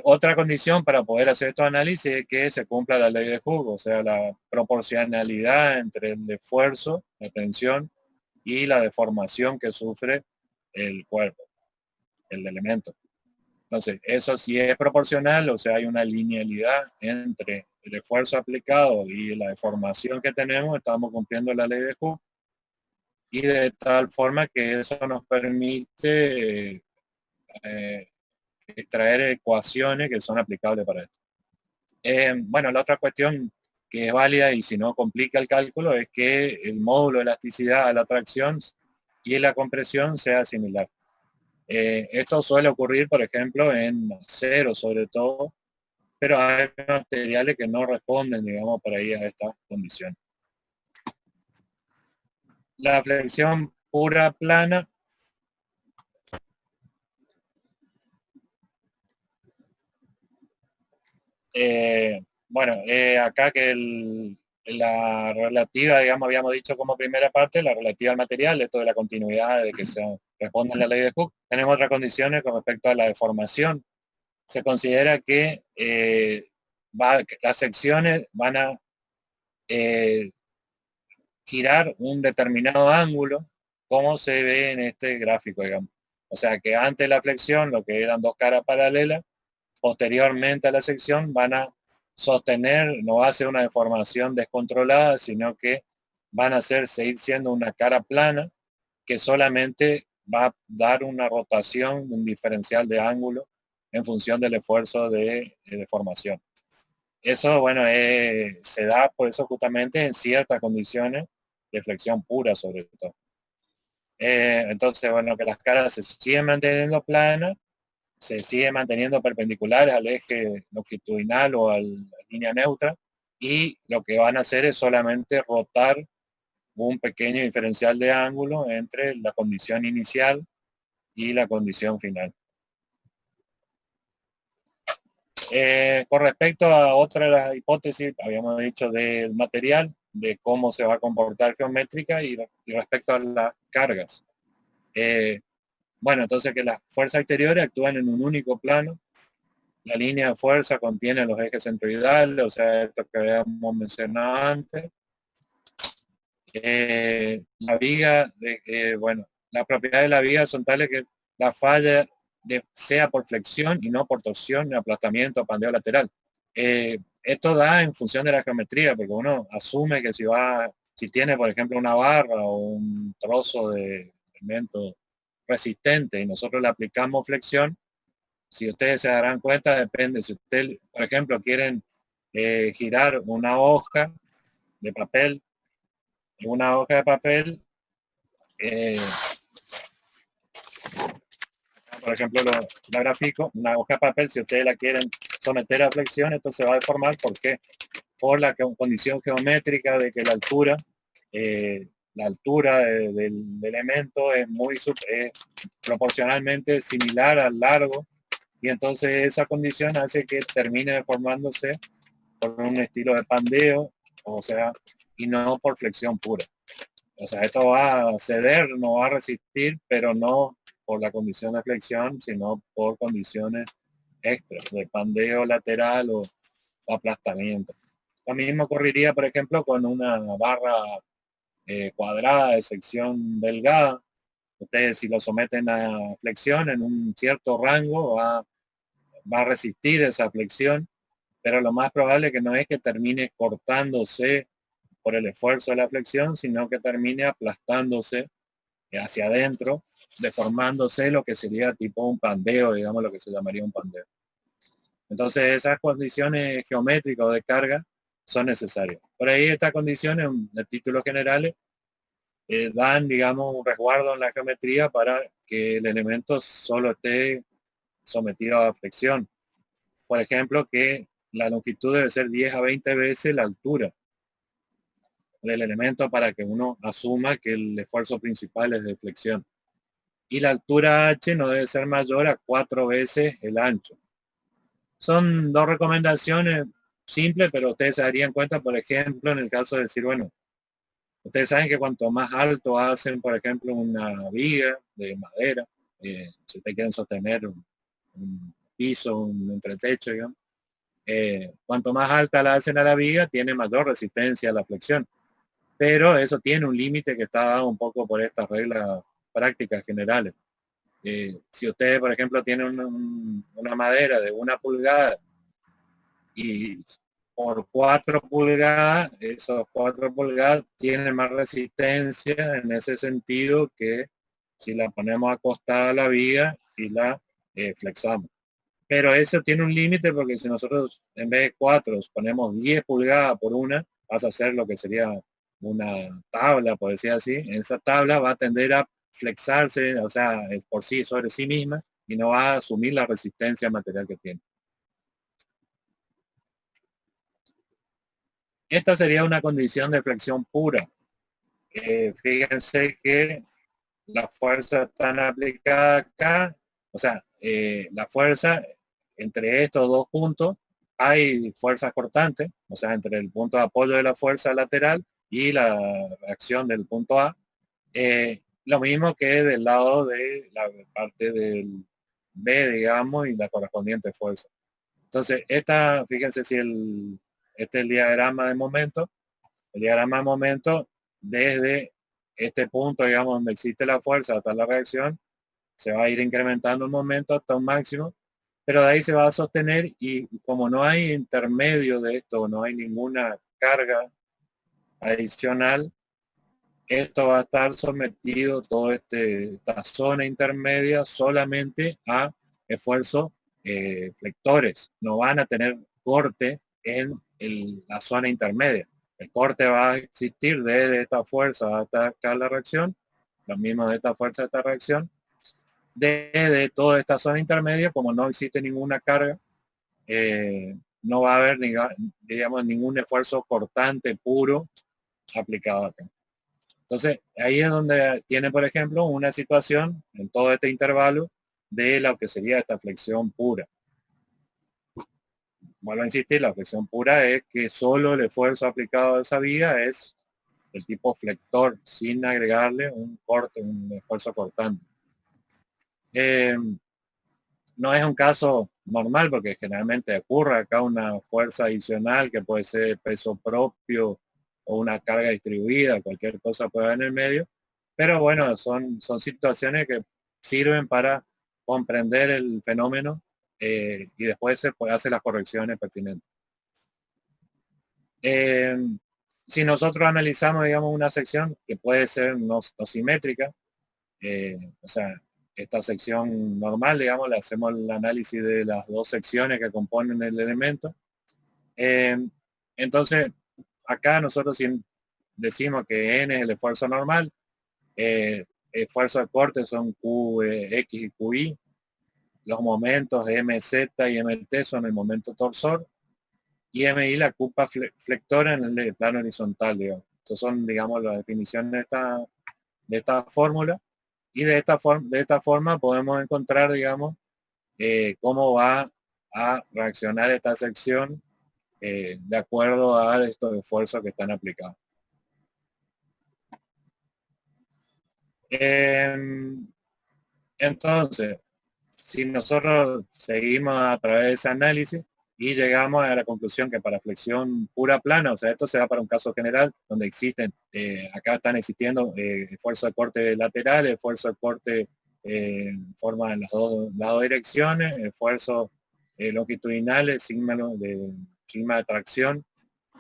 Otra condición para poder hacer estos análisis es que se cumpla la ley de Hooke, o sea, la proporcionalidad entre el esfuerzo, la tensión y la deformación que sufre el cuerpo, el elemento. Entonces, eso sí es proporcional, o sea, hay una linealidad entre el esfuerzo aplicado y la deformación que tenemos, estamos cumpliendo la ley de Hooke, y de tal forma que eso nos permite extraer ecuaciones que son aplicables para esto. Bueno, la otra cuestión que es válida y si no complica el cálculo es que el módulo de elasticidad a la tracción y la compresión sea similar. Esto suele ocurrir, por ejemplo, en acero sobre todo, pero hay materiales que no responden, digamos, por ahí a esta condición. La flexión pura plana bueno, acá que la relativa, digamos, habíamos dicho como primera parte, la relativa al material, esto de la continuidad, de que se responde a la ley de Hooke. Tenemos otras condiciones con respecto a la deformación. Se considera que las secciones van a eh, girar un determinado ángulo, como se ve en este gráfico, digamos. O sea que antes de la flexión, lo que eran dos caras paralelas, posteriormente a la sección van a sostener, no va a ser una deformación descontrolada, sino que van a seguir siendo una cara plana que solamente va a dar una rotación, un diferencial de ángulo en función del esfuerzo de deformación. Eso, bueno, se da por eso justamente en ciertas condiciones de flexión pura sobre todo. Entonces, bueno, que las caras se siguen manteniendo planas, se sigue manteniendo perpendiculares al eje longitudinal o a la línea neutra, y lo que van a hacer es solamente rotar un pequeño diferencial de ángulo entre la condición inicial y la condición final. Con respecto a otra de las hipótesis, habíamos dicho del material, de cómo se va a comportar geométrica y respecto a las cargas. Bueno, entonces que las fuerzas exteriores actúan en un único plano. La línea de fuerza contiene los ejes centroidales, o sea, esto que habíamos mencionado antes. La viga, bueno, las propiedades de la viga son tales que la falla sea por flexión y no por torsión, aplastamiento, pandeo lateral. Esto da en función de la geometría, porque uno asume que si tiene, por ejemplo, una barra o un trozo de elemento resistente y nosotros le aplicamos flexión, si ustedes se darán cuenta, depende. Si ustedes, por ejemplo, quieren girar una hoja de papel, eh, por ejemplo, la grafico, una hoja de papel, si ustedes la quieren someter a flexión, esto se va a deformar. ¿Por qué? Por la condición geométrica de que la altura del elemento es proporcionalmente similar al largo, y entonces esa condición hace que termine deformándose por un estilo de pandeo, o sea, y no por flexión pura. O sea, esto va a ceder, no va a resistir, pero no por la condición de flexión, sino por condiciones extras, de pandeo lateral o aplastamiento. Lo mismo ocurriría, por ejemplo, con una barra cuadrada de sección delgada. Ustedes si lo someten a flexión en un cierto rango, va a resistir esa flexión, pero lo más probable que no es que termine cortándose por el esfuerzo de la flexión, sino que termine aplastándose hacia adentro, deformándose lo que sería tipo un pandeo, digamos lo que se llamaría un pandeo. Entonces esas condiciones geométricas o de carga son necesarias. Por ahí estas condiciones de títulos generales dan, digamos, un resguardo en la geometría para que el elemento solo esté sometido a flexión. Por ejemplo, que la longitud debe ser 10 a 20 veces la altura del elemento para que uno asuma que el esfuerzo principal es de flexión. Y la altura H no debe ser mayor a 4 veces el ancho. Son dos recomendaciones simples, pero ustedes se darían cuenta, por ejemplo, en el caso de decir, bueno, ustedes saben que cuanto más alto hacen, por ejemplo, una viga de madera, si ustedes quieren sostener piso, un entretecho, digamos. Cuanto más alta la hacen a la viga, tiene mayor resistencia a la flexión. Pero eso tiene un límite que está dado un poco por estas reglas prácticas generales. Si ustedes, por ejemplo, tienen una madera de 1 pulgada y por 4 pulgadas, esos 4 pulgadas tienen más resistencia en ese sentido que si la ponemos acostada a la viga y la flexamos. Pero eso tiene un límite porque si nosotros en vez de 4 ponemos 10 pulgadas por una, vas a hacer lo que sería una tabla, por decir así. Esa tabla va a tender a flexarse, o sea, por sí, sobre sí misma, y no va a asumir la resistencia material que tiene. Esta sería una condición de flexión pura. Fíjense que la fuerza tan aplicada acá, o sea, la fuerza entre estos dos puntos, hay fuerzas cortantes, o sea, entre el punto de apoyo de la fuerza lateral y la acción del punto A. Lo mismo que del lado de la parte del B, digamos, y la correspondiente fuerza. Entonces, fíjense si este es el diagrama de momento. El diagrama de momento, desde este punto, digamos, donde existe la fuerza hasta la reacción, se va a ir incrementando un momento hasta un máximo, pero de ahí se va a sostener y como no hay intermedio de esto, no hay ninguna carga adicional, esto va a estar sometido, esta zona intermedia, solamente a esfuerzos flectores. No van a tener corte en la zona intermedia. El corte va a existir desde esta fuerza hasta acá la reacción, lo mismo de esta fuerza a esta reacción. Desde toda esta zona intermedia, como no existe ninguna carga, no va a haber, digamos, ningún esfuerzo cortante puro aplicado acá. Entonces, ahí es donde tiene, por ejemplo, una situación en todo este intervalo de lo que sería esta flexión pura. Vuelvo a insistir, la flexión pura es que solo el esfuerzo aplicado a esa viga es el tipo flector, sin agregarle un corte, un esfuerzo cortante. No es un caso normal porque generalmente ocurre acá una fuerza adicional que puede ser peso propio o una carga distribuida, cualquier cosa puede haber en el medio. Pero bueno, son situaciones que sirven para comprender el fenómeno y después se puede hacer las correcciones pertinentes. Eh, si nosotros analizamos, digamos, una sección que puede ser no simétrica, o sea, esta sección normal, digamos, le hacemos el análisis de las dos secciones que componen el elemento. Entonces, acá nosotros decimos que N es el esfuerzo normal, esfuerzo de corte son QX y QI, los momentos MZ y MT son el momento torsor, y MI la culpa flectora en el plano horizontal, digamos. Estas son, digamos, las definiciones de esta fórmula. Y de esta forma podemos encontrar, digamos, cómo va a reaccionar esta sección de acuerdo a estos esfuerzos que están aplicados. Entonces, si nosotros seguimos a través de ese análisis y llegamos a la conclusión que para flexión pura plana, o sea, esto se da para un caso general donde existen, acá están existiendo esfuerzos de corte lateral, esfuerzo de corte en forma en las dos direcciones, esfuerzos longitudinales, sigma de tracción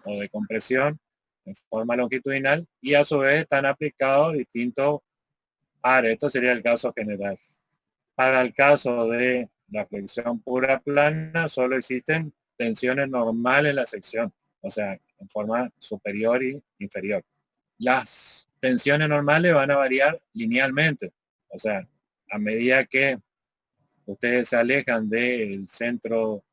o de compresión en forma longitudinal, y a su vez están aplicados distintos pares. Esto sería el caso general. Para el caso de la flexión pura plana, solo existen tensiones normales en la sección, o sea, en forma superior y inferior. Las tensiones normales van a variar linealmente, o sea, a medida que ustedes se alejan del centro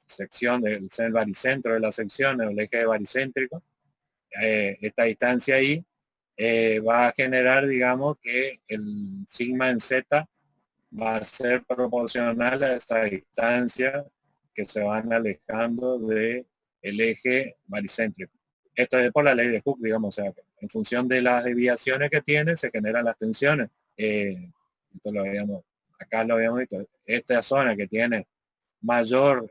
sección, del baricentro de la sección, el eje baricéntrico, esta distancia ahí va a generar, digamos, que el sigma en Z va a ser proporcional a esta distancia que se van alejando del eje baricéntrico. Esto es por la ley de Hooke, digamos, o sea, en función de las desviaciones que tiene, se generan las tensiones. Esto lo habíamos acá lo habíamos visto, esta zona que tiene mayor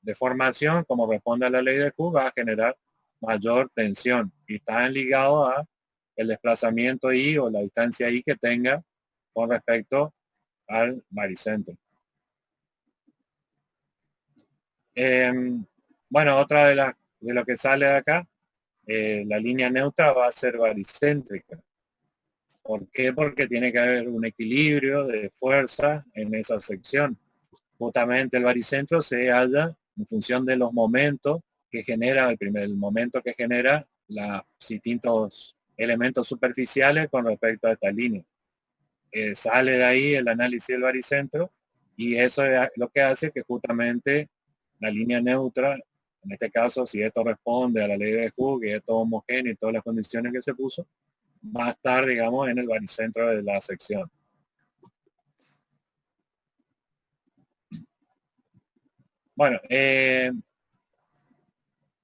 deformación, como responde a la ley de Hooke, va a generar mayor tensión y están ligados a el desplazamiento I o la distancia I que tenga con respecto al baricentro. Bueno, otra de lo que sale de acá, la línea neutra va a ser baricéntrica. ¿Por qué? Porque tiene que haber un equilibrio de fuerza en esa sección. Justamente el baricentro se halla en función de los momentos que genera, el momento que genera los distintos elementos superficiales con respecto a esta línea. Sale de ahí el análisis del baricentro y eso es lo que hace que justamente la línea neutra, en este caso, si esto responde a la ley de Hooke, que es todo homogéneo y todas las condiciones que se puso, va a estar, digamos, en el baricentro de la sección. Bueno,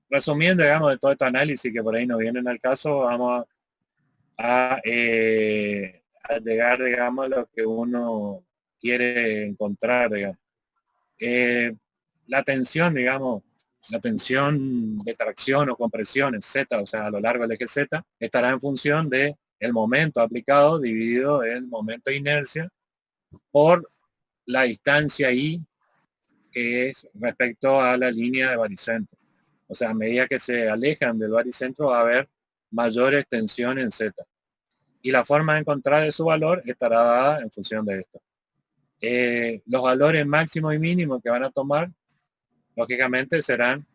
resumiendo, digamos, de todo este análisis que por ahí no vienen al caso, vamos a llegar, digamos, a lo que uno quiere encontrar, digamos. La tensión, digamos, la tensión de tracción o compresión en Z, o sea, a lo largo del eje Z, estará en función de el momento aplicado dividido el momento de inercia por la distancia I, que es respecto a la línea de baricentro. O sea, a medida que se alejan del baricentro va a haber mayor extensión en Z. Y la forma de encontrar su valor estará dada en función de esto. Los valores máximos y mínimos que van a tomar, lógicamente, serán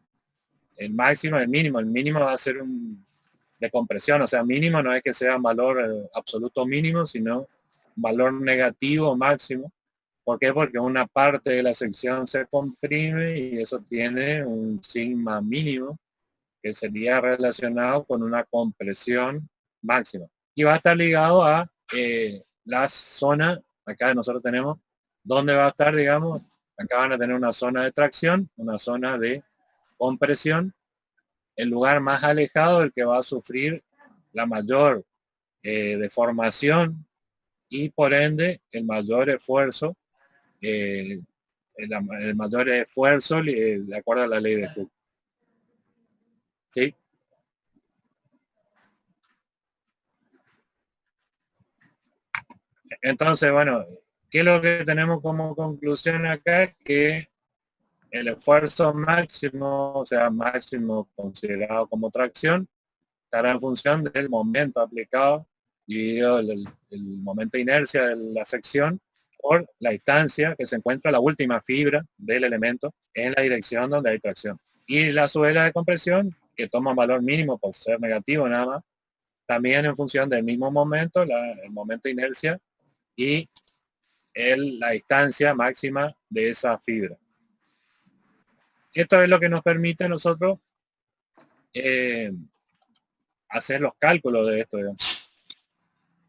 el máximo y el mínimo. El mínimo va a ser de compresión, o sea, mínimo no es que sea un valor absoluto mínimo, sino un valor negativo máximo. ¿Por qué? Porque una parte de la sección se comprime y eso tiene un sigma mínimo que sería relacionado con una compresión máxima. Y va a estar ligado a la zona, acá nosotros tenemos, donde va a estar, digamos, acá van a tener una zona de tracción, una zona de compresión, el lugar más alejado el que va a sufrir la mayor deformación y por ende el mayor esfuerzo, el mayor esfuerzo de acuerdo a la ley de Hooke. ¿Sí? Entonces, bueno, ¿qué es lo que tenemos como conclusión acá? Que el esfuerzo máximo, o sea, máximo considerado como tracción, estará en función del momento aplicado dividido el momento de inercia de la sección por la distancia que se encuentra la última fibra del elemento en la dirección donde hay tracción. Y la suela de compresión, que toma un valor mínimo por ser negativo nada más, también en función del mismo momento, el momento de inercia y la distancia máxima de esa fibra. Esto es lo que nos permite a nosotros hacer los cálculos de esto. Digamos.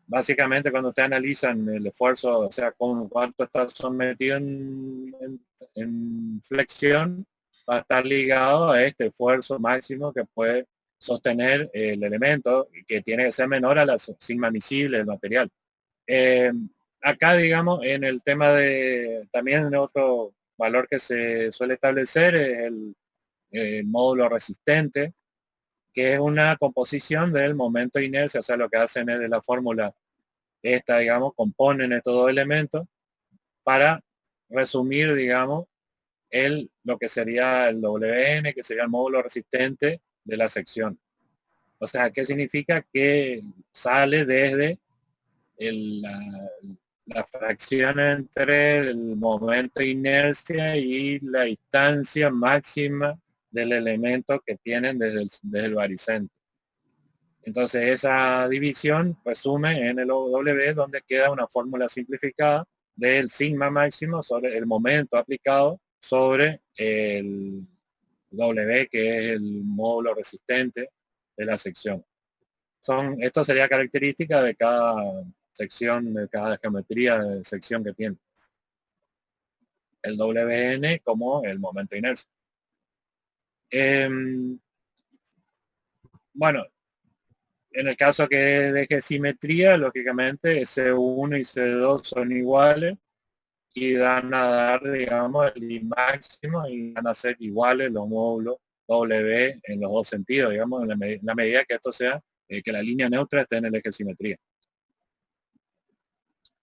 Básicamente cuando ustedes analizan el esfuerzo, o sea, con cuánto está sometido en flexión, va a estar ligado a este esfuerzo máximo que puede sostener el elemento y que tiene que ser menor a la sigma misible del material. Acá, digamos, en el tema de, también otro valor que se suele establecer es el módulo resistente, que es una composición del momento de inercia, o sea, lo que hacen es de la fórmula esta, digamos, componen estos dos elementos para resumir, digamos, lo que sería el WN, que sería el módulo resistente de la sección. O sea, ¿qué significa? Que sale desde la fracción entre el momento de inercia y la distancia máxima del elemento que tienen desde el baricentro. Entonces esa división resume en el W, donde queda una fórmula simplificada del sigma máximo sobre el momento aplicado sobre el W, que es el módulo resistente de la sección. Esto sería característica de cada sección, de cada geometría de sección que tiene. El WN como el momento de inercia. Bueno, en el caso que deje simetría, lógicamente C1 y C2 son iguales y van a dar, digamos, el I máximo y van a ser iguales los módulos W en los dos sentidos, digamos, en la medida que esto sea, que la línea neutra esté en el eje de simetría.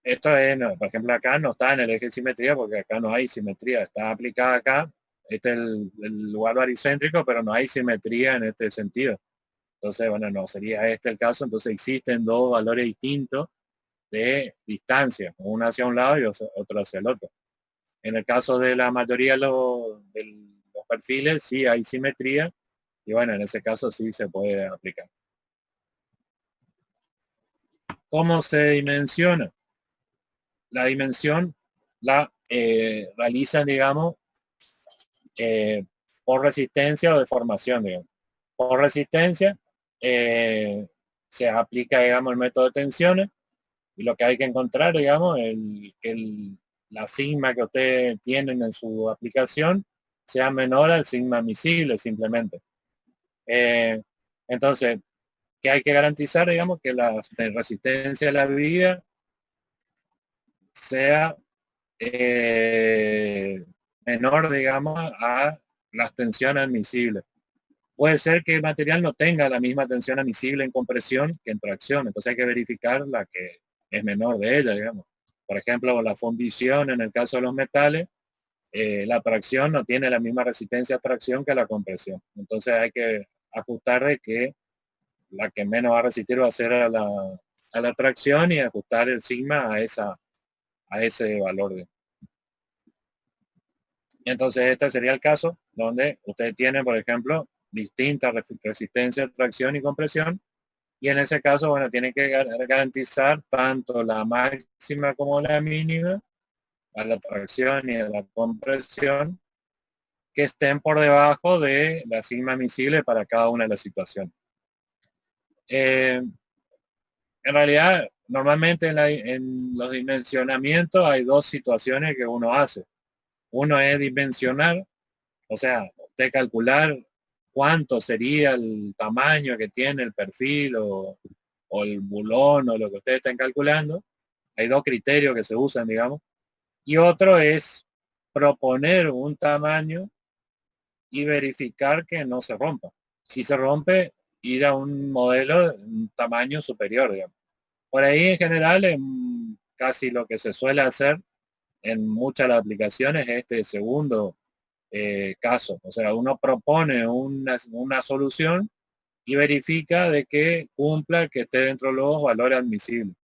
Esto es, por ejemplo, acá no está en el eje de simetría porque acá no hay simetría, está aplicada acá, este es el lugar baricéntrico, pero no hay simetría en este sentido. Entonces, bueno, no sería este el caso, entonces existen dos valores distintos de distancia, uno hacia un lado y otro hacia el otro. En el caso de la mayoría de los perfiles, sí hay simetría, y bueno, en ese caso sí se puede aplicar. ¿Cómo se dimensiona? La dimensión la realizan, digamos, eh, por resistencia o deformación, digamos. Por resistencia se aplica, digamos, el método de tensiones, y lo que hay que encontrar, digamos, la sigma que ustedes tienen en su aplicación sea menor al sigma admisible simplemente. Entonces, ¿qué hay que garantizar? Digamos, que la resistencia de la viga sea menor, digamos, a las tensiones admisibles. Puede ser que el material no tenga la misma tensión admisible en compresión que en tracción, entonces hay que verificar la que es menor de ella, digamos. Por ejemplo, la fundición en el caso de los metales, la tracción no tiene la misma resistencia a tracción que la compresión. Entonces hay que ajustar de que la que menos va a resistir va a ser a la tracción y ajustar el sigma a ese valor. Entonces este sería el caso donde usted tiene, por ejemplo, distintas resistencias, tracción y compresión. Y en ese caso, bueno, tiene que garantizar tanto la máxima como la mínima a la tracción y a la compresión que estén por debajo de la sigma admisible para cada una de las situaciones. En realidad, normalmente en los dimensionamientos hay dos situaciones que uno hace. Uno es dimensionar, o sea, usted calcular cuánto sería el tamaño que tiene el perfil o el bulón o lo que ustedes estén calculando. Hay dos criterios que se usan, digamos. Y otro es proponer un tamaño y verificar que no se rompa. Si se rompe, ir a un modelo de un tamaño superior, digamos. Por ahí en general, en casi lo que se suele hacer en muchas de las aplicaciones es este segundo caso. O sea, uno propone una solución y verifica de que cumpla, que esté dentro de los valores admisibles.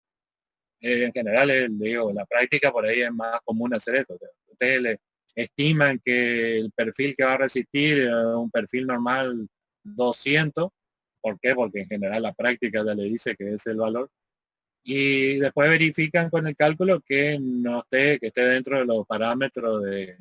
En general, le digo, la práctica por ahí es más común hacer esto. Ustedes le estiman que el perfil que va a resistir es un perfil normal 200. ¿Por qué? Porque en general la práctica ya le dice que es el valor. Y después verifican con el cálculo que no esté, que esté dentro de los parámetros de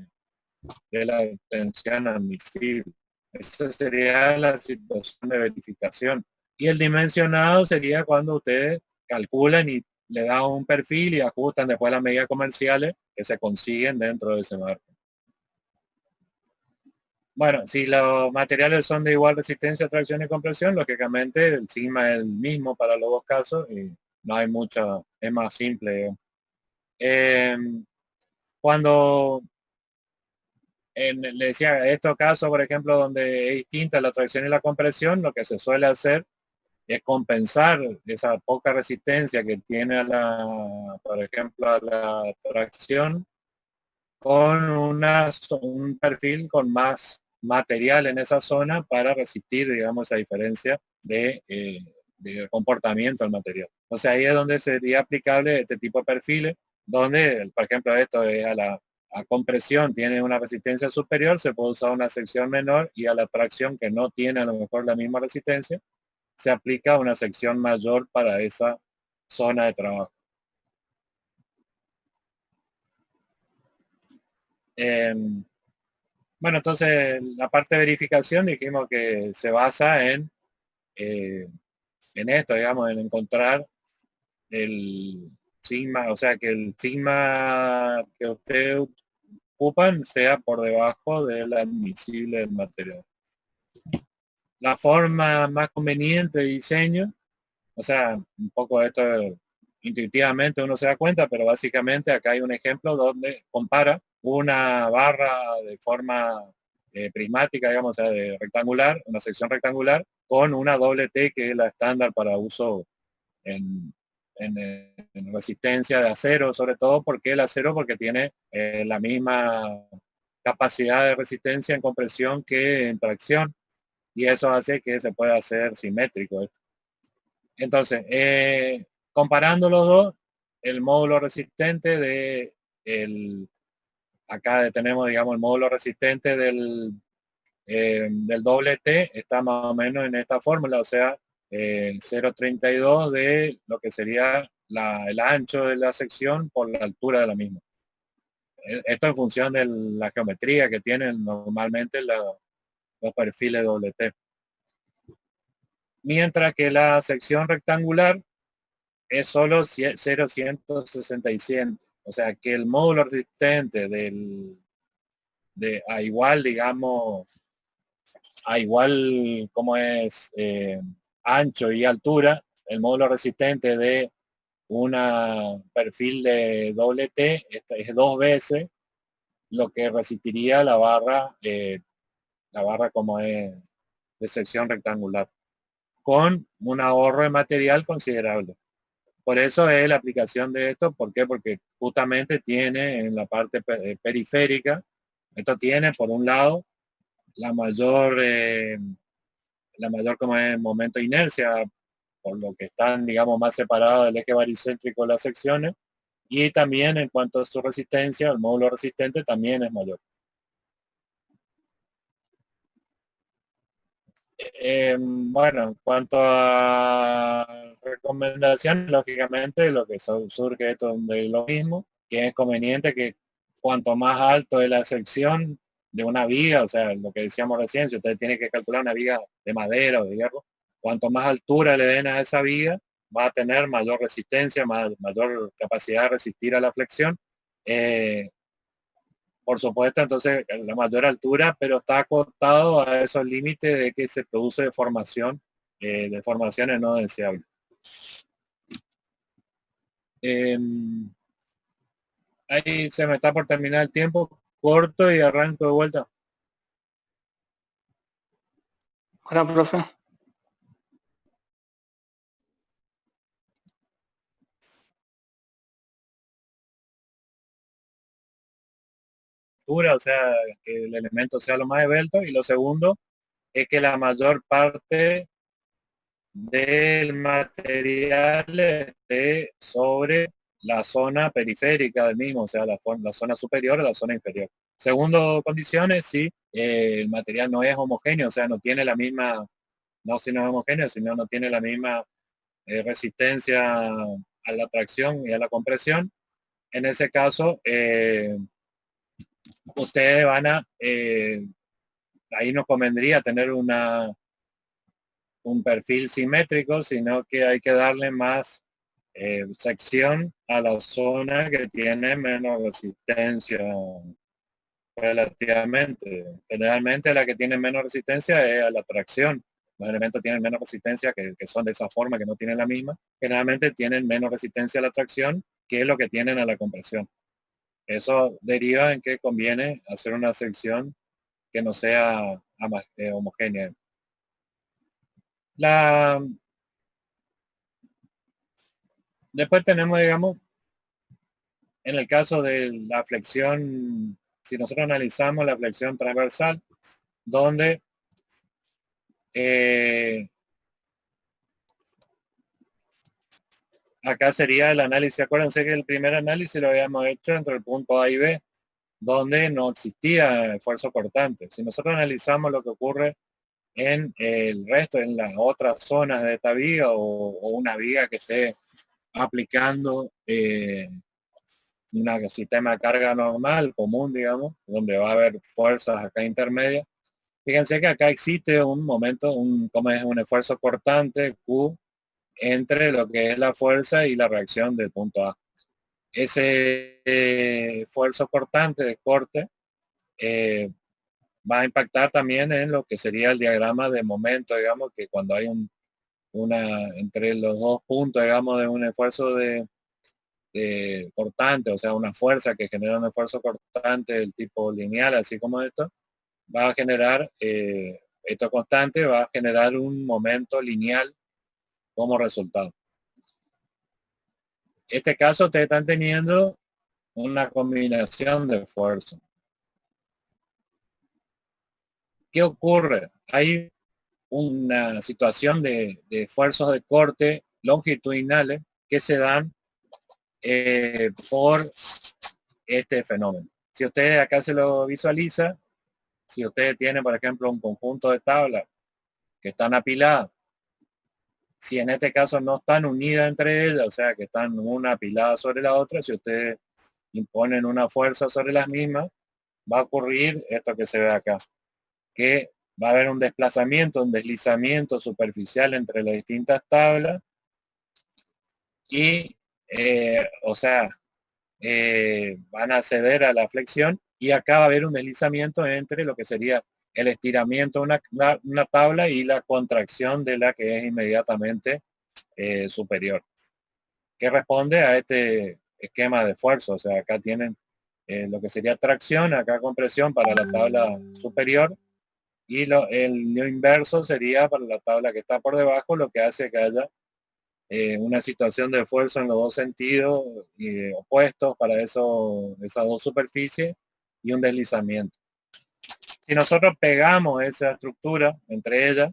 la tensión admisible. Esa sería la situación de verificación. Y el dimensionado sería cuando ustedes calculan y le dan un perfil y ajustan después las medidas comerciales que se consiguen dentro de ese margen. Bueno, si los materiales son de igual resistencia, tracción y compresión, lógicamente el sigma es el mismo para los dos casos y no hay mucha, es más simple. Eh, cuando le decía, estos casos, por ejemplo, donde es distinta la tracción y la compresión, lo que se suele hacer es compensar esa poca resistencia que tiene por ejemplo, a la tracción con un perfil con más material en esa zona para resistir, digamos, esa diferencia de comportamiento del material. O sea, ahí es donde sería aplicable este tipo de perfiles, donde, por ejemplo, esto es a compresión tiene una resistencia superior, se puede usar una sección menor, y a la tracción, que no tiene a lo mejor la misma resistencia, se aplica una sección mayor para esa zona de trabajo. Bueno, entonces la parte de verificación dijimos que se basa eh, en esto, digamos, en encontrar el sigma, o sea, que el sigma que ustedes ocupan sea por debajo del admisible del material. La forma más conveniente de diseño, o sea, un poco esto intuitivamente uno se da cuenta, pero básicamente acá hay un ejemplo donde compara una barra de forma prismática, digamos, o sea, de rectangular, una sección rectangular, con una doble T que es la estándar para uso en, en resistencia de acero, sobre todo porque el acero porque tiene la misma capacidad de resistencia en compresión que en tracción, y eso hace que se pueda hacer simétrico esto. Entonces, comparando los dos, el módulo resistente de acá tenemos, digamos, el módulo resistente del doble T está más o menos en esta fórmula, o sea, 0,32 de lo que sería el ancho de la sección por la altura de la misma. Esto en función de la geometría que tienen normalmente los perfiles doble T. Mientras que la sección rectangular es solo 0,167. O sea que el módulo resistente a igual, digamos, a igual como es ancho y altura, el módulo resistente de una perfil de doble T es dos veces lo que resistiría la barra como es de sección rectangular, con un ahorro de material considerable. Por eso es la aplicación de esto. ¿Por qué? Porque justamente tiene en la parte periférica, esto tiene por un lado la mayor, como es momento de inercia, por lo que están, digamos, más separados del eje baricéntrico de las secciones, y también en cuanto a su resistencia, el módulo resistente también es mayor. Bueno, en cuanto a recomendación, lógicamente lo que surge es de lo mismo, que es conveniente que cuanto más alto es la sección de una viga, o sea, lo que decíamos recién, si usted tiene que calcular una viga de madera o de hierro, cuanto más altura le den a esa viga, va a tener mayor resistencia, mayor capacidad de resistir a la flexión. Eh, por supuesto, entonces la mayor altura, pero está acotado a esos límites de que se produce deformaciones no deseables. Ahí se me está por terminar el tiempo, corto y arranco de vuelta. Hola, profe. O sea, que el elemento sea lo más esbelto, y lo segundo es que la mayor parte del material esté sobre la zona periférica del mismo, o sea, la zona superior o la zona inferior. Segundo condiciones, si el material no es homogéneo, o sea, no tiene la misma, no si no es homogéneo, sino no tiene la misma resistencia a la tracción y a la compresión. En ese caso, ustedes van a, ahí nos convendría tener un perfil simétrico, sino que hay que darle más sección a la zona que tiene menos resistencia relativamente. Generalmente la que tiene menos resistencia es a la tracción. Los elementos tienen menos resistencia, que son de esa forma, que no tienen la misma. Generalmente tienen menos resistencia a la tracción que lo que tienen a la compresión. Eso deriva en que conviene hacer una sección que no sea homogénea. Después tenemos, digamos, en el caso de la flexión, si nosotros analizamos la flexión transversal, donde acá sería el análisis. Acuérdense que el primer análisis lo habíamos hecho entre el punto A y B, donde no existía esfuerzo cortante. Si nosotros analizamos lo que ocurre en el resto, en las otras zonas de esta viga, o una viga que esté aplicando un sistema de carga normal, común, digamos, donde va a haber fuerzas acá intermedias. Fíjense que acá existe un momento, como es un esfuerzo cortante, Q, entre lo que es la fuerza y la reacción del punto A. Ese esfuerzo cortante de corte va a impactar también en lo que sería el diagrama de momento, digamos, que cuando hay entre los dos puntos, digamos, de un esfuerzo de cortante, o sea, una fuerza que genera un esfuerzo cortante del tipo lineal, así como esto, va a generar, esto constante va a generar un momento lineal como resultado. En este caso ustedes están teniendo una combinación de esfuerzos. ¿Qué ocurre? Hay una situación de esfuerzos de corte longitudinales que se dan por este fenómeno. Si ustedes acá se lo visualiza, si ustedes tienen, por ejemplo, un conjunto de tablas que están apiladas, si en este caso no están unidas entre ellas, o sea, que están una apilada sobre la otra, si ustedes imponen una fuerza sobre las mismas, va a ocurrir esto que se ve acá, que va a haber un desplazamiento, un deslizamiento superficial entre las distintas tablas y, o sea, van a ceder a la flexión y acá va a haber un deslizamiento entre lo que sería el estiramiento de una tabla y la contracción de la que es inmediatamente superior, que responde a este esquema de esfuerzo. O sea, acá tienen lo que sería tracción, acá compresión para la tabla superior y lo inverso sería para la tabla que está por debajo, lo que hace que haya una situación de esfuerzo en los dos sentidos opuestos para esas dos superficies y un deslizamiento. Si nosotros pegamos esa estructura entre ellas,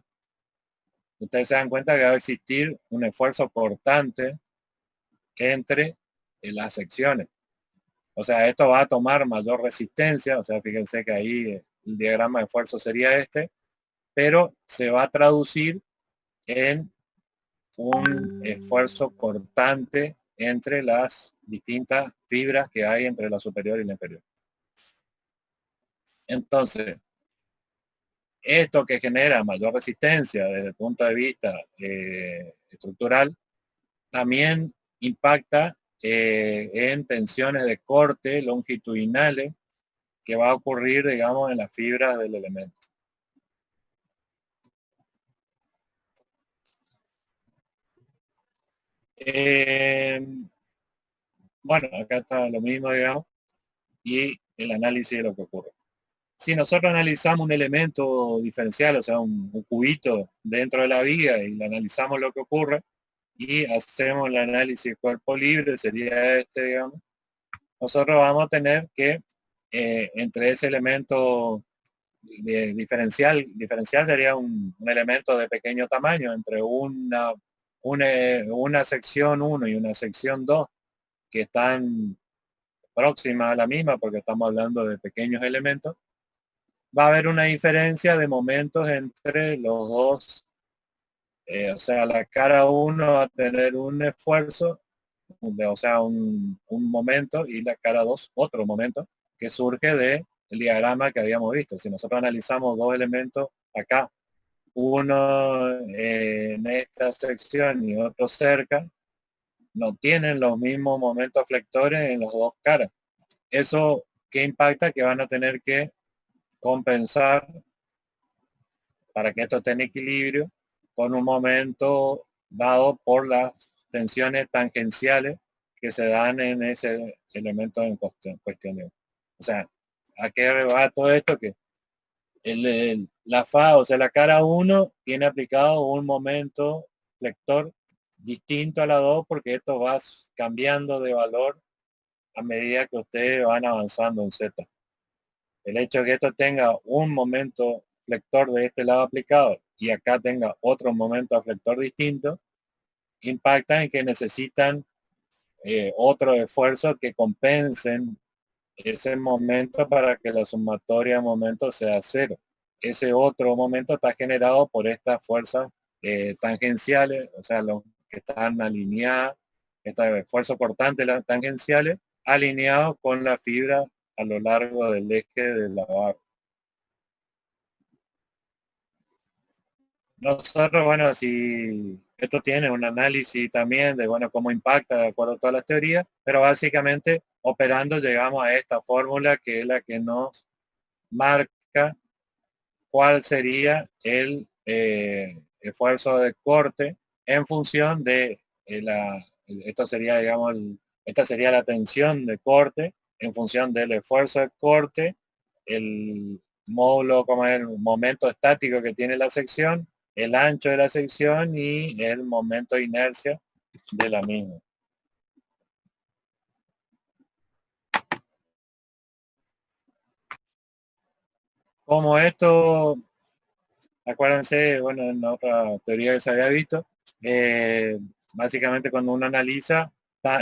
ustedes se dan cuenta que va a existir un esfuerzo cortante entre las secciones. O sea, esto va a tomar mayor resistencia, o sea, fíjense que ahí el diagrama de esfuerzo sería este, pero se va a traducir en un esfuerzo cortante entre las distintas fibras que hay entre la superior y la inferior. Entonces, esto que genera mayor resistencia desde el punto de vista estructural, también impacta en tensiones de corte longitudinales que va a ocurrir, digamos, en las fibras del elemento. Bueno, acá está lo mismo, digamos, y el análisis de lo que ocurre. Si nosotros analizamos un elemento diferencial, o sea, un cubito dentro de la viga y le analizamos lo que ocurre y hacemos el análisis cuerpo libre, sería este, digamos, nosotros vamos a tener que entre ese elemento diferencial sería un elemento de pequeño tamaño, entre una sección 1 y una sección 2 que están próximas a la misma porque estamos hablando de pequeños elementos, va a haber una diferencia de momentos entre los dos. O sea, la cara 1 va a tener un esfuerzo, o sea, un momento, y la cara 2 otro momento, que surge del diagrama que habíamos visto. Si nosotros analizamos dos elementos acá, uno en esta sección y otro cerca, no tienen los mismos momentos flectores en las dos caras. Eso que impacta que van a tener que compensar para que esto esté en equilibrio con un momento dado por las tensiones tangenciales que se dan en ese elemento en cuestión. O sea, ¿a qué va todo esto? Que la fa, o sea, la cara 1 tiene aplicado un momento flector distinto a la 2 porque esto va cambiando de valor a medida que ustedes van avanzando en Z. El hecho de que esto tenga un momento flector de este lado aplicado y acá tenga otro momento flector distinto, impacta en que necesitan otro esfuerzo que compensen ese momento para que la sumatoria de momentos sea cero. Ese otro momento está generado por estas fuerzas tangenciales, o sea, los que están alineadas, este esfuerzo cortante las tangenciales, alineados con la fibra a lo largo del eje de la barra. Nosotros, bueno, si esto tiene un análisis también de, bueno, cómo impacta de acuerdo a todas las teorías, pero básicamente operando llegamos a esta fórmula que es la que nos marca cuál sería el esfuerzo de corte en función de esto sería, digamos, Esta sería la tensión de corte en función del esfuerzo de corte, el módulo, como el momento estático que tiene la sección, el ancho de la sección y el momento de inercia de la misma. Como esto, acuérdense, bueno, en otra teoría que se había visto, básicamente cuando uno analiza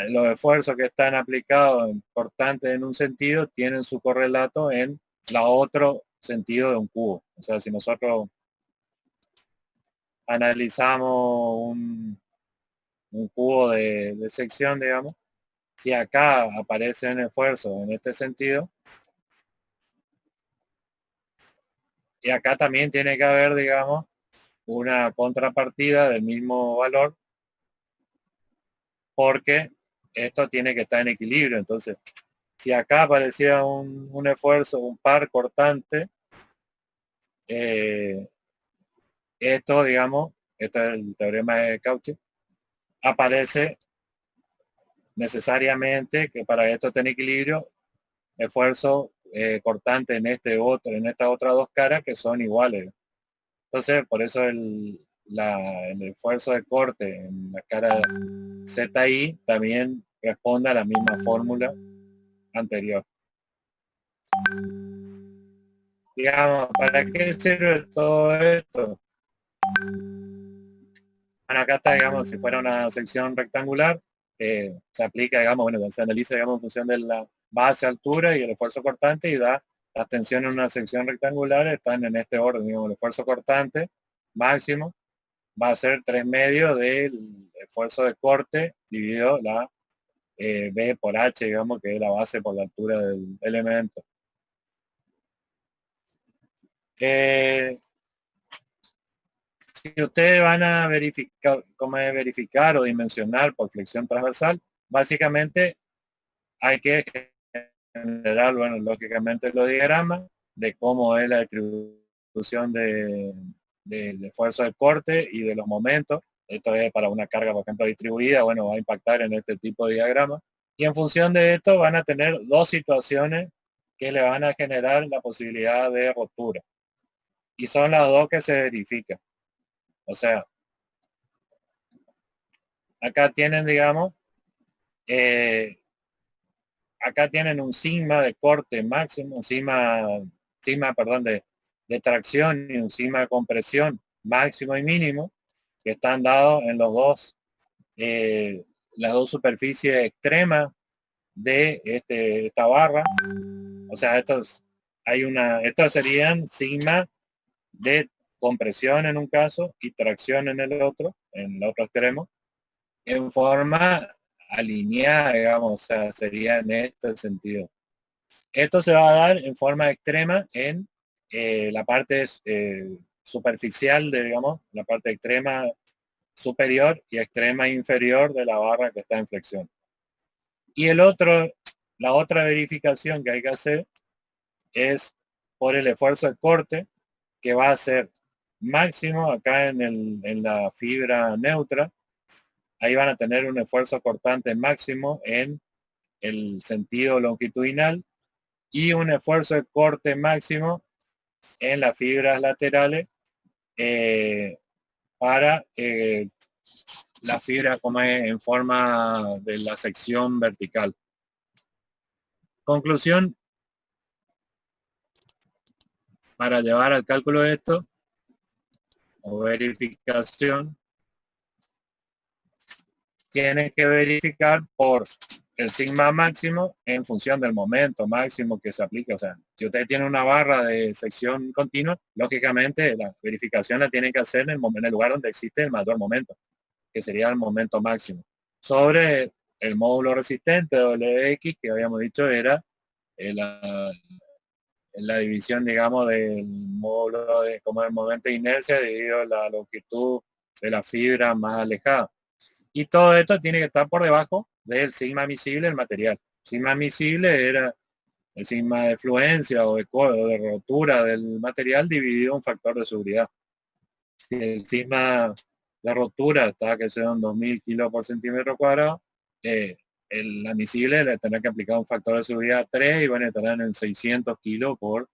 los esfuerzos que están aplicados importantes en un sentido tienen su correlato en la otro sentido de un cubo. O sea, si nosotros analizamos un cubo de sección, digamos, si acá aparece un esfuerzo en este sentido, y acá también tiene que haber, digamos, una contrapartida del mismo valor, porque esto tiene que estar en equilibrio. Entonces, si acá aparecía un esfuerzo, un par cortante, eh, esto, digamos, esto es el teorema de Cauchy, aparece necesariamente que para esto esté en equilibrio, esfuerzo cortante en en estas otras dos caras que son iguales. Entonces, por eso el esfuerzo de corte en la cara ZI también responde a la misma fórmula anterior. Digamos, ¿para qué sirve todo esto? Bueno, acá está, digamos, si fuera una sección rectangular, se aplica, digamos, bueno, se analiza, digamos, en función de la base, altura y el esfuerzo cortante y da las tensiones en una sección rectangular, están en este orden, digamos, el esfuerzo cortante máximo va a ser 3 medios del esfuerzo de corte dividido la B por H, digamos, que es la base por la altura del elemento. Eh, si ustedes van a verificar, cómo es verificar o dimensionar por flexión transversal, básicamente hay que generar, bueno, lógicamente los diagramas de cómo es la distribución del esfuerzo de corte y de los momentos. Esto es para una carga, por ejemplo, distribuida, bueno, va a impactar en este tipo de diagrama. Y en función de esto van a tener dos situaciones que le van a generar la posibilidad de rotura. Y son las dos que se verifican. O sea, acá tienen, digamos, eh, acá tienen un sigma de corte máximo, un sigma, perdón, de tracción y un sigma de compresión máximo y mínimo, que están dados en las dos superficies extremas de esta barra. O sea, estos serían sigma de compresión en un caso y tracción en el otro extremo, en forma alineada, digamos, o sea, sería en este sentido. Esto se va a dar en forma extrema en la parte superficial de, digamos, la parte extrema superior y extrema inferior de la barra que está en flexión. Y la otra verificación que hay que hacer es por el esfuerzo de corte, que va a ser máximo acá en la fibra neutra. Ahí van a tener un esfuerzo cortante máximo en el sentido longitudinal y un esfuerzo de corte máximo en las fibras laterales para la fibra como es en forma de la sección vertical. Conclusión, para llevar al cálculo de esto, o verificación, tienes que verificar por el sigma máximo en función del momento máximo que se aplique. O sea, si usted tiene una barra de sección continua, lógicamente la verificación la tiene que hacer en el lugar donde existe el mayor momento, que sería el momento máximo. Sobre el módulo resistente WX, que habíamos dicho era la división, digamos, del módulo como el momento de inercia debido a la longitud de la fibra más alejada. Y todo esto tiene que estar por debajo del sigma miscible del material. Sigma miscible era el sigma de fluencia o de rotura del material dividido un factor de seguridad. Si el sigma de rotura está que son 2000 kilos por centímetro cuadrado, el admisible le tendrá que aplicar un factor de seguridad 3 y van a estar en 600 kilos por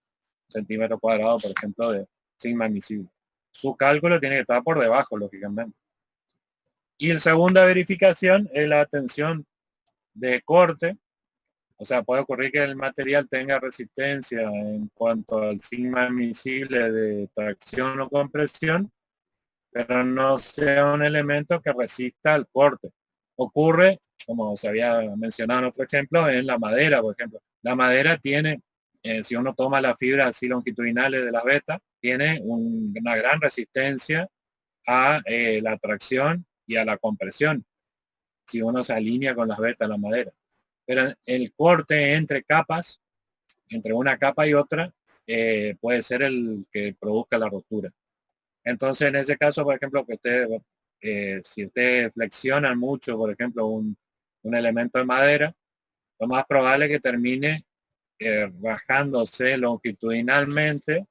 centímetro cuadrado, por ejemplo, de sigma admisible. Su cálculo tiene que estar por debajo, lógicamente. Y la segunda verificación es la tensión de corte. O sea, puede ocurrir que el material tenga resistencia en cuanto al sigma admisible de tracción o compresión, pero no sea un elemento que resista al corte. Ocurre, como se había mencionado en otro ejemplo, en la madera, por ejemplo. La madera tiene, si uno toma las fibras así longitudinales de las vetas, tiene una gran resistencia a la tracción y a la compresión, si uno se alinea con las vetas de la madera. Pero el corte entre capas, entre una capa y otra, puede ser el que produzca la rotura. Entonces, en ese caso, por ejemplo, que si usted flexiona mucho, por ejemplo, un elemento de madera, lo más probable es que termine bajándose longitudinalmente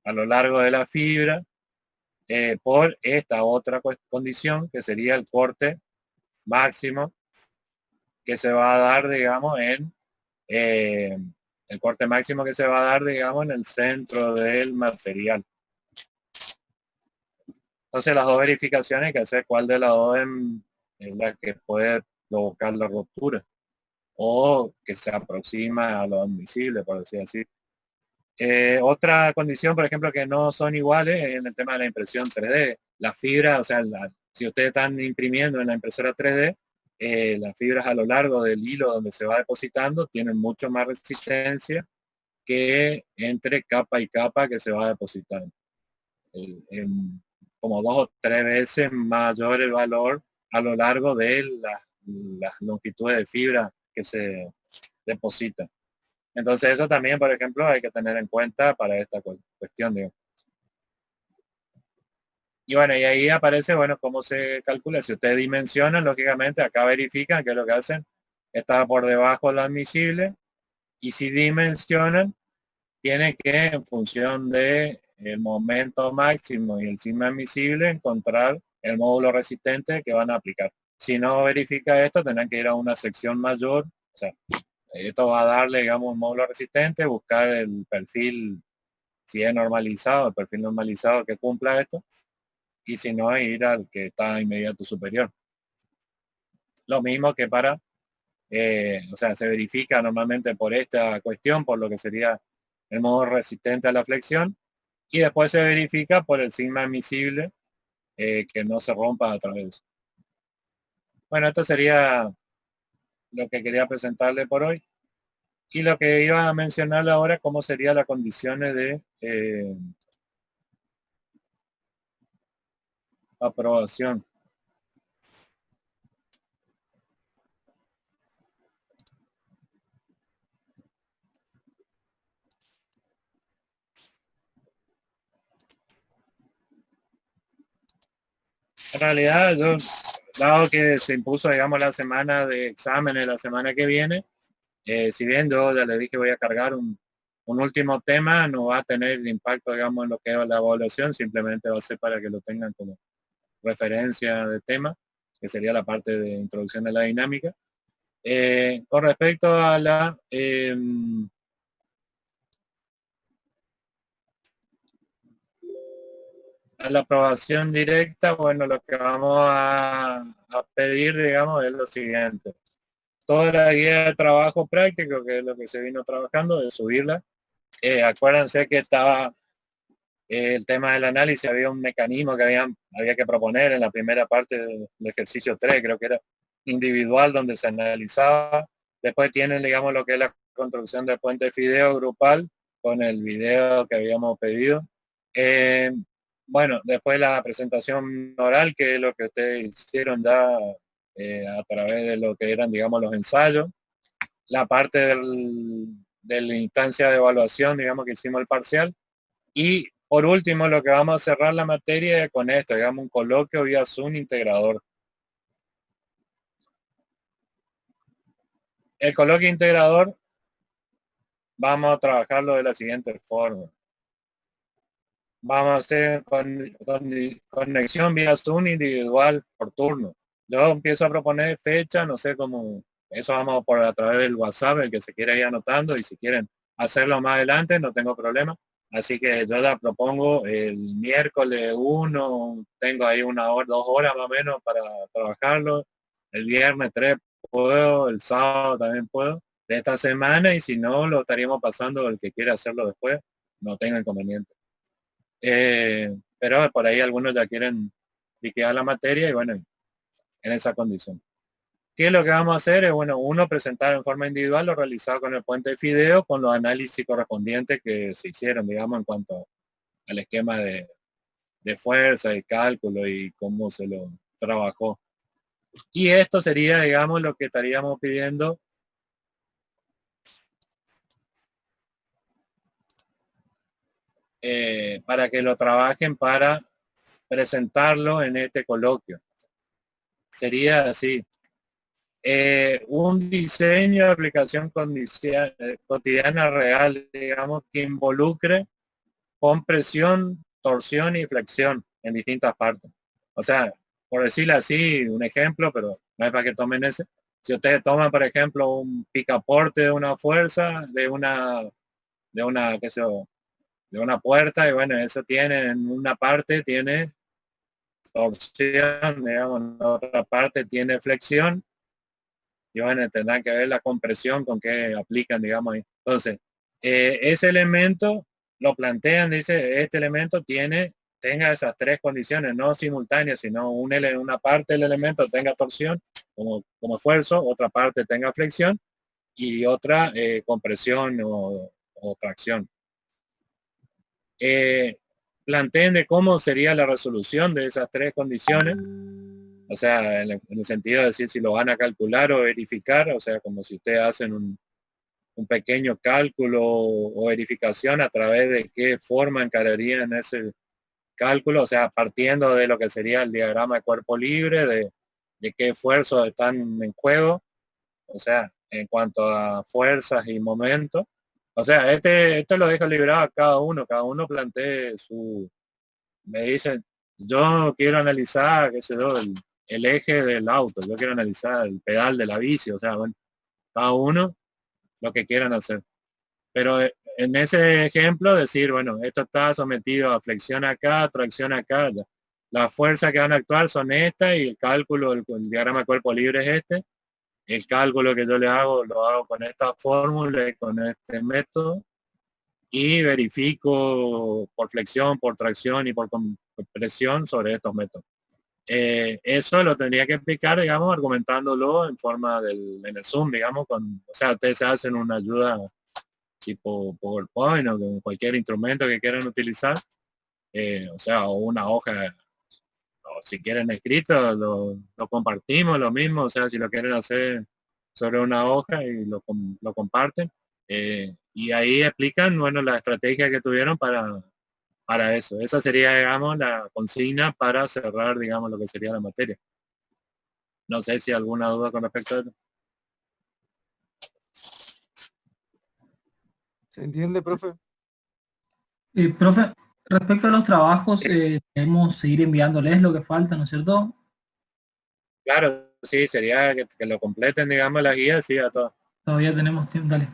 a lo largo de la fibra por esta otra condición, que sería el corte máximo que se va a dar, digamos, eh, el corte máximo que se va a dar, digamos, en el centro del material. Entonces las dos verificaciones hay que hacer cuál de las dos es la que puede provocar la ruptura o que se aproxima a lo admisible, por decir así. Otra condición, por ejemplo, que no son iguales en el tema de la impresión 3D. Las fibras, o sea, si ustedes están imprimiendo en la impresora 3D, las fibras a lo largo del hilo donde se va depositando tienen mucho más resistencia que entre capa y capa que se va depositando. Como 2 o 3 veces mayor el valor a lo largo de las longitudes de fibra que se depositan. Entonces eso también, por ejemplo, hay que tener en cuenta para esta cuestión, digamos. Y bueno, y ahí aparece, bueno, cómo se calcula. Si ustedes dimensionan, lógicamente, acá verifican que lo que hacen está por debajo de lo admisible. Y si dimensionan, tiene que, en función de el momento máximo y el sigma admisible, encontrar el módulo resistente que van a aplicar. Si no verifica esto, tendrán que ir a una sección mayor. O sea, esto va a darle, digamos, un módulo resistente, buscar el perfil, si es normalizado, el perfil normalizado que cumpla esto, y si no, ir al que está inmediato superior. Lo mismo que para, o sea, se verifica normalmente por esta cuestión, por lo que sería el módulo resistente a la flexión, y después se verifica por el sigma admisible que no se rompa a través. Bueno, esto sería lo que quería presentarle por hoy. Y lo que iba a mencionar ahora, cómo serían las condiciones de aprobación. En realidad, yo, dado que se impuso, digamos, la semana de exámenes la semana que viene, si bien yo ya le dije voy a cargar un último tema, no va a tener impacto, digamos, en lo que es la evaluación, simplemente va a ser para que lo tengan como referencia de tema, que sería la parte de introducción de la dinámica. Con respecto a la aprobación directa, bueno, lo que vamos a pedir, digamos, es lo siguiente. Toda la guía de trabajo práctico, que es lo que se vino trabajando, de subirla. Acuérdense que estaba el tema del análisis, había un mecanismo que había que proponer en la primera parte del ejercicio 3, creo que era individual, donde se analizaba. Después tienen, digamos, lo que es la construcción del puente fideo grupal con el video que habíamos pedido. Bueno, después la presentación oral, que es lo que ustedes hicieron ya a través de lo que eran, digamos, los ensayos. La parte de la instancia de evaluación, digamos, que hicimos el parcial. Y por último, lo que vamos a cerrar la materia es con esto, digamos, un coloquio vía Zoom integrador. El coloquio integrador vamos a trabajarlo de la siguiente forma. Vamos a hacer conexión vía Zoom individual por turno. Yo empiezo a proponer fecha, no sé cómo eso vamos por a través del WhatsApp, el que se quiera ir anotando, y si quieren hacerlo más adelante, no tengo problema. Así que yo la propongo el miércoles 1, tengo ahí 1 hora, 2 horas más o menos para trabajarlo. El viernes 3 puedo, el sábado también puedo, de esta semana, y si no, lo estaríamos pasando el que quiera hacerlo después, no tenga inconveniente. Pero por ahí algunos ya quieren liquidar la materia y bueno, en esa condición. ¿Qué es lo que vamos a hacer? Es, bueno, uno, presentar en forma individual lo realizado con el puente de Fideo, con los análisis correspondientes que se hicieron, digamos, en cuanto al esquema de fuerza y cálculo y cómo se lo trabajó. Y esto sería, digamos, lo que estaríamos pidiendo para que lo trabajen para presentarlo en este coloquio. Sería así. Un diseño de aplicación cotidiana real, digamos, que involucre compresión, torsión y flexión en distintas partes. O sea, por decirlo así, un ejemplo, pero no es para que tomen ese. Si ustedes toman, por ejemplo, un picaporte de una fuerza, qué sé yo, de una puerta, y bueno, eso tiene, en una parte tiene torsión, digamos, en otra parte tiene flexión, y bueno, tendrán que ver la compresión con que aplican, digamos ahí. Entonces, ese elemento lo plantean, dice, este elemento tenga esas tres condiciones, no simultáneas, sino una parte del elemento tenga torsión como esfuerzo, otra parte tenga flexión y otra compresión o tracción. Planteen de cómo sería la resolución de esas tres condiciones, o sea, en el sentido de decir si lo van a calcular o verificar, o sea, como si ustedes hacen un pequeño cálculo o verificación a través de qué forma encararían ese cálculo, o sea, partiendo de lo que sería el diagrama de cuerpo libre, de qué esfuerzos están en juego, o sea, en cuanto a fuerzas y momentos. O sea, esto lo dejo librado a cada uno plantee me dicen, yo quiero analizar, qué sé yo, el eje del auto, yo quiero analizar el pedal de la bici, o sea, bueno, cada uno lo que quieran hacer. Pero en ese ejemplo decir, bueno, esto está sometido a flexión acá, tracción acá, las fuerzas que van a actuar son estas y el cálculo, el diagrama de cuerpo libre es este. El cálculo que yo le hago, lo hago con esta fórmula y con este método y verifico por flexión, por tracción y por compresión sobre estos métodos. Eso lo tendría que explicar, digamos, argumentándolo en forma en el Zoom, digamos, o sea, ustedes hacen una ayuda tipo PowerPoint o con cualquier instrumento que quieran utilizar, o sea, o una hoja, o si quieren escrito, lo compartimos, lo mismo, o sea, si lo quieren hacer sobre una hoja y lo comparten, y ahí explican, bueno, la estrategia que tuvieron para eso. Esa sería, digamos, la consigna para cerrar, digamos, lo que sería la materia. No sé si alguna duda con respecto a eso. ¿Se entiende, profe? Profe, respecto a los trabajos, debemos seguir enviándoles lo que falta, ¿no es cierto? Claro, sí, sería que lo completen, digamos, la guía, sí, a todos. Todavía tenemos tiempo, dale.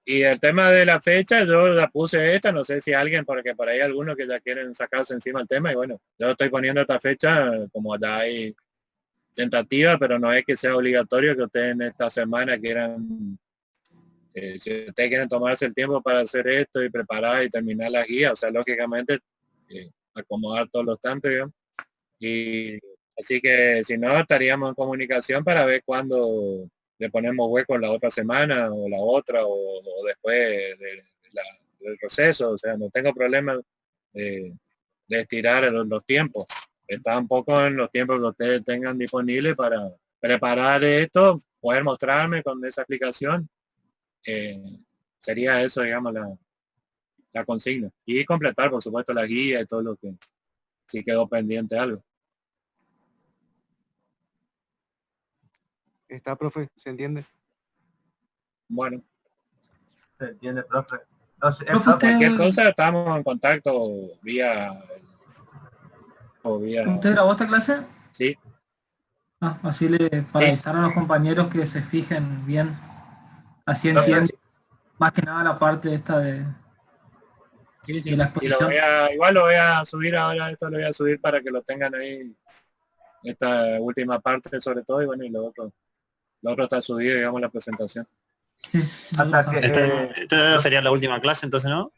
Y el tema de la fecha, yo la puse esta, no sé si alguien, porque por ahí algunos que ya quieren sacarse encima el tema, y bueno, yo estoy poniendo esta fecha como ya hay tentativa, pero no es que sea obligatorio que ustedes en esta semana quieran, si ustedes quieren tomarse el tiempo para hacer esto y preparar y terminar la guía, o sea, lógicamente, acomodar todos los tantos, digamos. Y así que si no, estaríamos en comunicación para ver cuándo le ponemos hueco la otra semana o la otra o después del receso. O sea, no tengo problema de estirar los tiempos. Está un poco en los tiempos que ustedes tengan disponibles para preparar esto, poder mostrarme con esa aplicación. Sería eso, digamos, la consigna. Y completar, por supuesto, la guía y todo lo que sí quedó pendiente algo. Está, profe, ¿se entiende? Bueno, Se entiende, profe. No sé, Profe, cualquier cosa estamos en contacto vía ¿usted grabó esta clase? sí. Así para avisar a los compañeros que se fijen bien. Así Profe, entienden más que nada la parte esta de sí, sí. la Y exposición. igual lo voy a subir ahora, esto lo voy a subir para que lo tengan ahí, esta última parte sobre todo, y bueno, y lo otro está subido, digamos, la presentación. Sí, Hasta que, Esta sería la última clase, entonces, ¿no?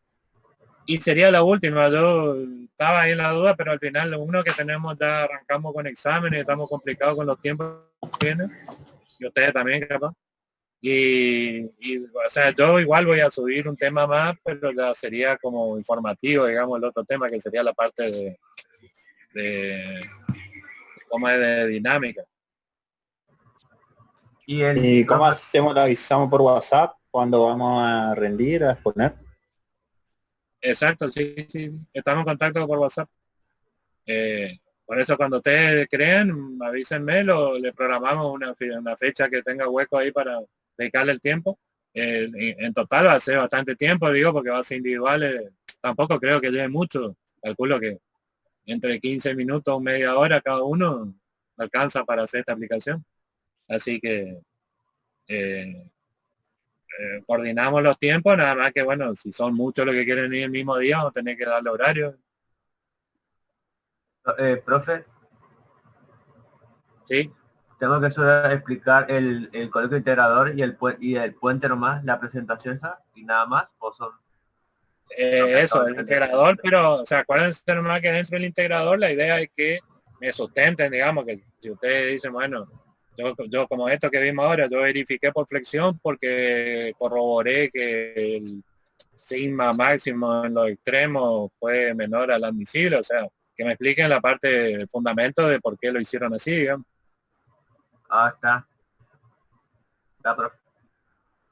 Y sería la última, yo estaba ahí en la duda, pero al final lo uno que tenemos, ya arrancamos con exámenes, estamos complicados con los tiempos que vienen, y ustedes también capaz. O sea, yo igual voy a subir un tema más, pero ya sería como informativo, digamos, el otro tema que sería la parte de cómo es de dinámica. ¿Y cómo hacemos? ¿Lo avisamos por WhatsApp cuando vamos a rendir, a exponer? Exacto, sí, sí, estamos en contacto por WhatsApp. Por eso cuando ustedes creen, avísenme, le programamos una fecha que tenga hueco ahí para dedicarle el tiempo. En total va a ser bastante tiempo, digo, porque va a ser individual. Tampoco creo que lleve mucho. Calculo que entre 15 minutos o media hora cada uno alcanza para hacer esta aplicación. Así que coordinamos los tiempos, nada más que bueno, si son muchos los que quieren ir el mismo día, vamos a tener que darle horario. profe, Sí. tengo que solo explicar el colegio integrador y el puente nomás, la presentación esa, y nada más, o son... Eso, el integrador, pero, o sea, acuérdense nomás que dentro del integrador la idea es que me sustenten, digamos, que si ustedes dicen, bueno, yo como esto que vimos ahora, yo verifiqué por flexión porque corroboré que el sigma máximo en los extremos fue menor al admisible, o sea, que me expliquen la parte, el fundamento de por qué lo hicieron así, digamos. Ah, está. Está, profe.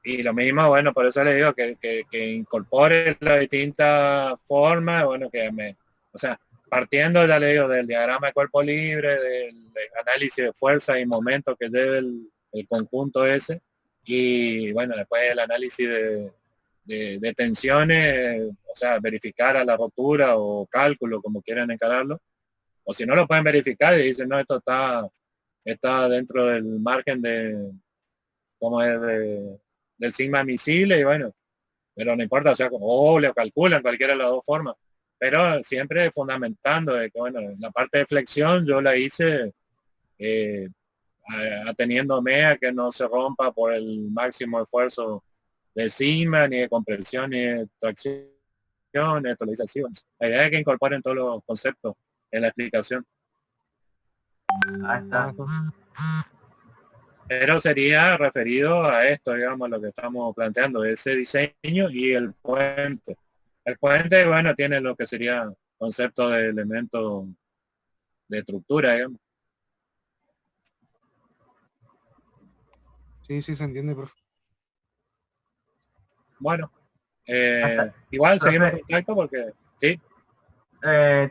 Y lo mismo, bueno, por eso le digo que incorpore las distintas formas, bueno, o sea, partiendo, ya le digo, del diagrama de cuerpo libre, del análisis de fuerza y momento que lleve el conjunto ese, y bueno, después el análisis de tensiones, o sea, verificar a la rotura o cálculo, como quieran encararlo, o si no lo pueden verificar y dicen, no, esto está dentro del margen como es del sigma admisible, y bueno, pero no importa, o sea, o le calculan cualquiera de las dos formas, pero siempre fundamentando de que, bueno, la parte de flexión yo la hice ateniéndome a que no se rompa por el máximo esfuerzo de sigma, ni de compresión, ni de tracción, esto lo hice así, bueno. La idea es que incorporen todos los conceptos en la explicación. Ahí está. Pero sería referido a esto, digamos, lo que estamos planteando, ese diseño y el puente. El puente, bueno, tiene lo que sería concepto de elemento de estructura, digamos. Sí, sí se entiende, profe. Bueno, igual seguimos en contacto porque, sí,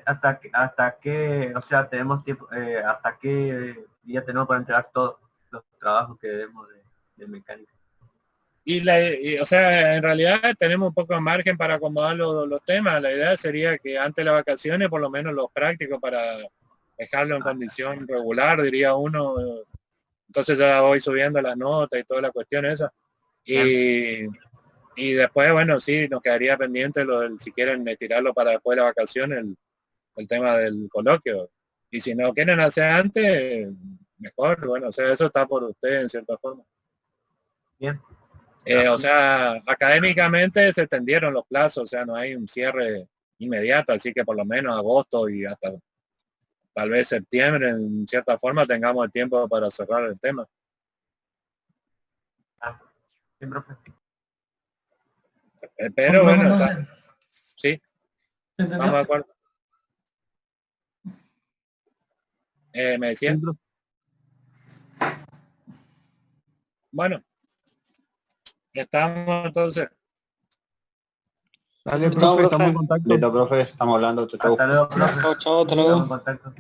hasta que, o sea, tenemos tiempo, hasta que día tenemos para entregar todos los trabajos que debemos de mecánica. o sea, en realidad tenemos un poco de margen para acomodar los temas. La idea sería que antes de las vacaciones, por lo menos los prácticos, para dejarlo en condición regular, diría uno. Entonces ya voy subiendo las notas y toda la cuestión esa. Y después, bueno, sí, nos quedaría pendiente si quieren tirarlo para después de la vacación, el tema del coloquio. Y si no quieren hacer antes, mejor, bueno, o sea, eso está por usted en cierta forma. Bien. O sea, académicamente se extendieron los plazos, o sea, no hay un cierre inmediato, así que por lo menos agosto y hasta tal vez septiembre, en cierta forma, tengamos el tiempo para cerrar el tema. Bien, profe. Pero bueno, Entonces, sí, ¿se entendió? estamos de acuerdo. Me decía. Bueno, estamos entonces. Dale, profe, estamos en contacto. Listo, profe, estamos hablando. Chau, chau. Hasta luego, profe. Chao, chao, hasta Estamos luego. en contacto.